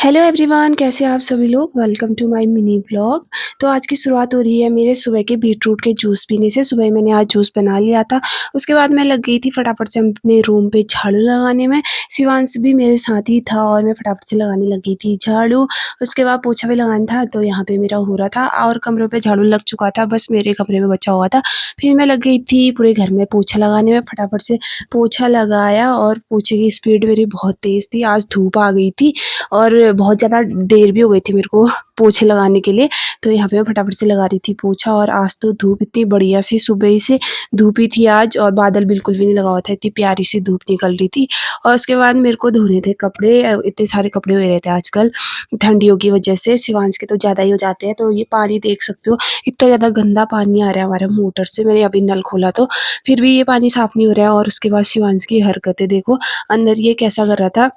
Hello everyone, कैसे हैं आप सभी लोग। Welcome to my mini blog. तो आज की शुरुआत हो रही है मेरे सुबह के बीटरूट के जूस पीने से। सुबह मैंने आज जूस बना लिया था। उसके बाद मैं लग गई थी फटाफट से अपने रूम पे झाड़ू लगाने में। शिवांश भी मेरे साथ ही था और मैं फटाफट से लगाने लगी थी झाड़ू। उसके बाद पोछा भी लगाना था, तो यहाँ पे मेरा हो रहा था और कमरों पे झाड़ू लग चुका था, बस मेरे कमरे में बचा हुआ था। फिर मैं लग गई थी पूरे घर में पोछा लगाने में। फटाफट से पोछा लगाया और पोछे की स्पीड मेरी बहुत तेज़ थी। आज धूप आ गई थी और बहुत ज़्यादा देर भी हो गई थी मेरे को पोछे लगाने के लिए, तो यहाँ पे मैं फटाफट से लगा रही थी पोछा। और आज तो धूप इतनी बढ़िया सी सुबह ही से धूप ही थी आज, और बादल बिल्कुल भी नहीं लगा हुआ था, इतनी प्यारी सी धूप निकल रही थी। और उसके बाद मेरे को धोने थे कपड़े। इतने सारे कपड़े हुए रहते हैं आजकल ठंडियों की वजह से, शिवांश के तो ज़्यादा ही हो जाते हैं। तो ये पानी देख सकते हो, इतना ज़्यादा गंदा पानी आ रहा है हमारे मोटर से। मैंने अभी नल खोला तो फिर भी ये पानी साफ़ नहीं हो रहा है। और उसके बाद शिवांश की हरकतें देखो, अंदर ये कैसा कर रहा था,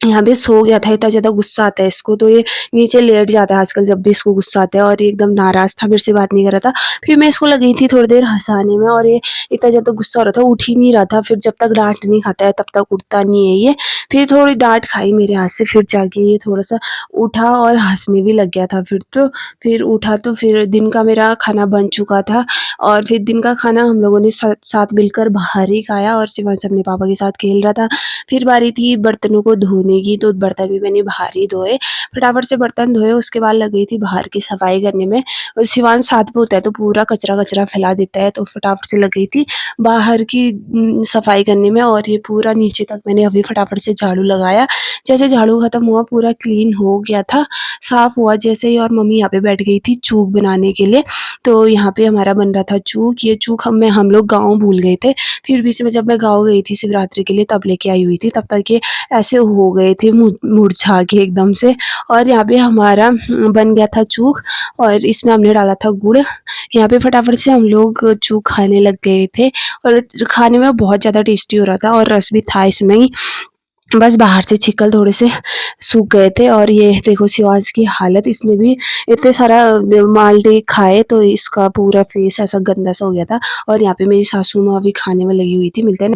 यहाँ पे सो गया था। इतना ज़्यादा गुस्सा आता है इसको, तो ये नीचे लेट जाता है आजकल जब भी इसको गुस्सा आता है। और ये एकदम नाराज़ था, मेरे से बात नहीं कर रहा था। फिर मैं इसको लगी थी थोड़ी देर हँसाने में, और ये इतना ज़्यादा गुस्सा हो रहा था, उठ ही नहीं रहा था। फिर जब तक डाँट नहीं खाता है तब तक उठता नहीं है ये। फिर थोड़ी डाँट खाई मेरे हाथ से, फिर जाके ये थोड़ा-सा उठा और हँसने भी लग गया था फिर तो। फिर उठा तो फिर दिन का मेरा खाना बन चुका था, और फिर दिन का खाना हम लोगों ने साथ मिलकर बाहर ही खाया, और शिवांश अपने पापा के साथ खेल रहा था। फिर बारी थी बर्तनों को धोने की, तो बर्तन भी मैंने बाहर ही धोए। फटाफट से बर्तन धोए, उसके बाद लग गई थी बाहर की सफाई करने में। और शिवांश साथ में होता है तो पूरा कचरा-कचरा फैला देता है, तो फटाफट से लग गई थी बाहर की सफाई करने में। और ये पूरा नीचे तक मैंने अभी फटाफट से झाड़ू लगाया। जैसे झाड़ू खत्म हुआ पूरा क्लीन हो गया था, साफ़ हुआ जैसे ही। और मम्मी यहाँ पे बैठ गई थी चूक बनाने के लिए। तो यहाँ पे हमारा बन रहा था चूक। ये चूक हम लोग गाँव भूल गए थे। फिर बीच में जब मैं गाँव गई थी शिवरात्रि के लिए तब लेके आई हुई थी, तब तक ये ऐसे हो गए थे मुरझा के एकदम से। और यहाँ पे हमारा बन गया था चूक, और इसमें हमने डाला था गुड़। यहाँ पे फटाफट से हम लोग चूक खाने लग गए थे, और खाने में बहुत ज़्यादा टेस्टी हो रहा था, और रस भी था इसमें ही। बस बाहर से छिकल थोड़े से सूख गए थे। और ये देखो शिवांश की हालत, इसने भी इतने सारा माल्टे खाए तो इसका पूरा फेस ऐसा गंदा सा हो गया था। और यहाँ पे मेरी सासू माँ भी खाने में लगी हुई थी। मिलते हैं।